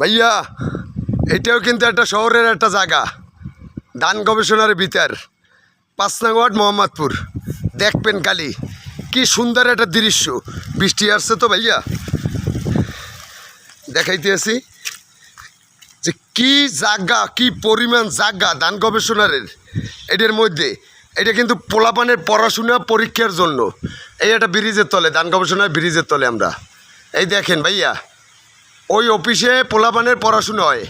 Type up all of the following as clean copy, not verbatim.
ভাইয়া এটাও কিন্তু একটা শহরের একটা জায়গা, ধান গবেষণার ভিতর ৫ নং ওয়ার্ড মোহাম্মদপুর। দেখবেন কালি কি সুন্দর একটা দৃশ্য। বৃষ্টি আসছে তো ভাইয়া, দেখাইতে আছি যে কি জায়গা, কি পরিমাণ জায়গা ধান গবেষণারের এটার মধ্যে। এটা কিন্তু পোলাপানের পড়াশোনা পরীক্ষার জন্য এই একটা ব্রিজের তলে, ধান গবেষণার ব্রিজের তলে আমরা এই দেখেন ভাইয়া, ওই অফিসে পোলাপানের পড়াশোনা হয়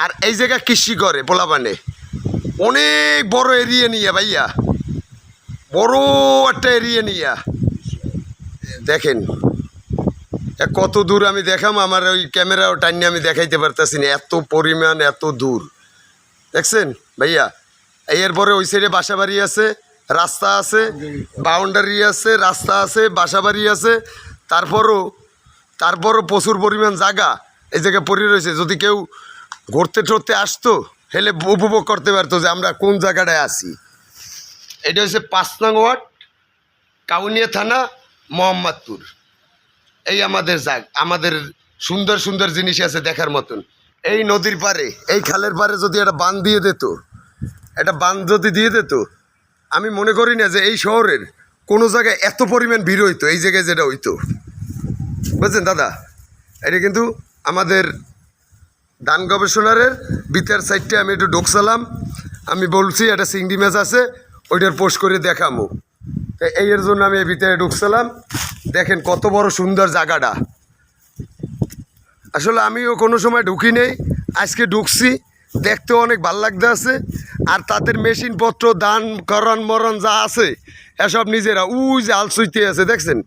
আর এই জায়গা কৃষি করে পোলাপানে। অনেক বড় এরিয়া নিয়ে ভাইয়া, বড় একটা এরিয়া নিয়ে দেখেন কত দূর আমি দেখাম, আমার ওই ক্যামেরা টাইনে আমি দেখাইতে পারতেছি না, এত পরিমাণ এত দূর দেখছেন ভাইয়া। এরপরে ওই সাইডে বাসা বাড়ি আছে, রাস্তা আছে, বাউন্ডারি আছে, রাস্তা আছে, বাসা বাড়ি আছে, তারপরও প্রচুর পরিমাণ জায়গা এই জায়গায় পড়ে রয়েছে। যদি কেউ ঘুরতে টরতে আসতো হেলে উপভোগ করতে পারতো যে আমরা কোন জায়গাটায় আছি। এটা হচ্ছে ৫ নং ওয়ার্ড, কাউনিয়া থানা, মোহাম্মদপুর। এই আমাদের সুন্দর সুন্দর জিনিস আছে দেখার মতন। এই নদীর পারে, এই খালের পারে যদি একটা বাঁধ দিয়ে দিত, একটা বাঁধ যদি দিয়ে দিত, আমি মনে করি না যে এই শহরের কোনো জায়গায় এত পরিমাণ ভিড় হইতো এই জায়গায় যেটা হইতো, বুঝছেন দাদা। এটা কিন্তু আমাদের ধান গবেষণারের ভিতর সাইডটা আমি একটু ঢুকছিলাম, আমি বলছি একটা চিংড়ি মাছ আছে, ওইটার পোস্ট করে দেখামো। এর জন্য আমি এই ভিতরে ঢুকছিলাম। দেখেন কত বড় সুন্দর জায়গাটা। আসলে আমিও কোনো সময় ঢুকি নেই, আজকে ঢুকছি, দেখতে অনেক ভাল লাগতে আছে। আর তাদের মেশিনপত্র, ধান করন মরণ যা আছে এসব নিজেরা। ওই যে হাল সুইতে আছে দেখছেন,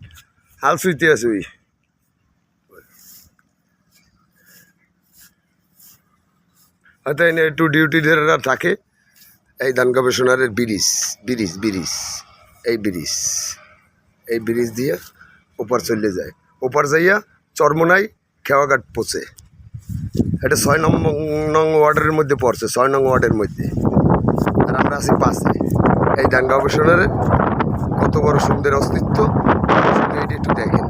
হাল সুইতে আছে ওই হয়তো এনে একটু ডিউটিদাররা থাকে। এই ধান গবেষণারের ব্রিজ এই ব্রিজ দিয়ে ওপার চলে যায়, ওপার যাইয়া চরমোনাই খেওয়াঘাট পৌঁছে। এটা ৬ নং ওয়ার্ডের মধ্যে পড়ছে, ৬ নং ওয়ার্ডের মধ্যে। আর আমরা আছি পাশে। এই ধান গবেষণারের কত বড় সুন্দর অস্তিত্ব, শুধু এটি একটু দেখেন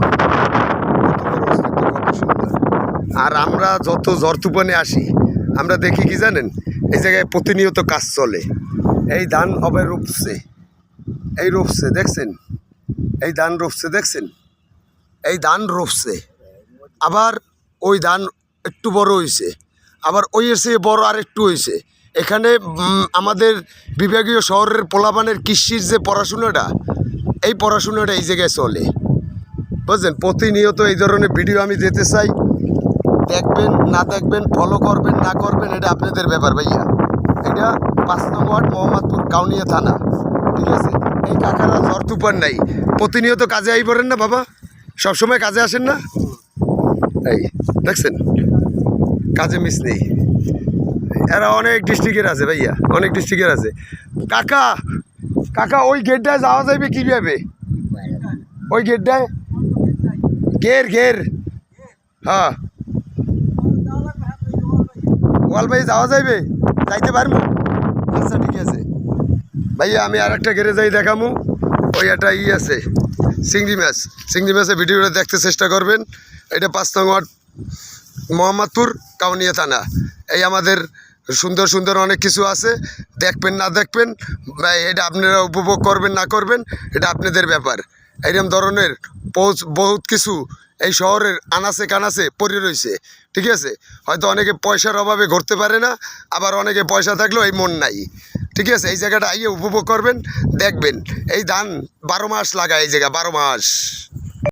কত বড় অস্তিত্ব, কত সুন্দর। আর আমরা যত ঝড় তুফানে আসি আমরা দেখি কি জানেন, এই জায়গায় প্রতিনিয়ত কাজ চলে। এই ধান হবে রূপছে, এই রূপছে দেখছেন, এই ধান রূপছে দেখছেন, এই ধান রূপছে। আবার ওই ধান একটু বড় হয়েছে, আবার ওই এসে বড় আর একটু হয়েছে। এখানে আমাদের বিভাগীয় শহরের পোলাপানের কৃষির যে পড়াশোনাটা, এই পড়াশোনাটা এই জায়গায় চলে, বুঝলেন। প্রতিনিয়ত এই ধরনের ভিডিও আমি দিতে চাই। দেখবেন না দেখবেন, ফলো করবেন না করবেন, এটা আপনাদের ব্যাপার ভাইয়া। এটা ৫ নং ওয়ার্ড, মোহাম্মদপুর, কাউনিয়া থানা, ঠিক আছে। এই কাকারা ঝড় তুফান নাই, প্রতিনিয়ত কাজে আই পড়েন না বাবা, সবসময় কাজে আসেন না। এই দেখছেন কাজে মিস নেই। এরা অনেক ডিস্ট্রিক্টের আছে ভাইয়া, অনেক ডিস্ট্রিক্টের আছে। কাকা কাকা ওই গেটটায় যাওয়া যাবে কীভাবে? ওই গেটটায় ঘের হ্যাঁ, ওয়াল ভাই যাওয়া যাইবে, যাইতে পারবো? আচ্ছা ঠিক আছে ভাইয়া, আমি আর একটা ঘেরে যাই দেখামু। ওই একটা আছে চিংড়ি মাছের ভিডিওটা দেখতে চেষ্টা করবেন। এটা ৫ নং ওয়ার্ড, মোহাম্মদপুর, কাউনিয়া থানা। এই আমাদের সুন্দর সুন্দর অনেক কিছু আছে, দেখবেন না দেখবেন, এটা আপনারা উপভোগ করবেন না করবেন, এটা আপনাদের ব্যাপার। এরকম ধরনের বহুত কিছু এই শহরের আনাচে কানাচে পড়ে রয়েছে, ঠিক আছে। হয়তো অনেকে পয়সার অভাবে ঘুরতে পারে না, আবার অনেকে পয়সা থাকলেও এই মন নাই, ঠিক আছে। এই জায়গাটা আইয়ে উপভোগ করবেন, দেখবেন। এই ধান ১২ মাস লাগায় এই জায়গা, ১২ মাস।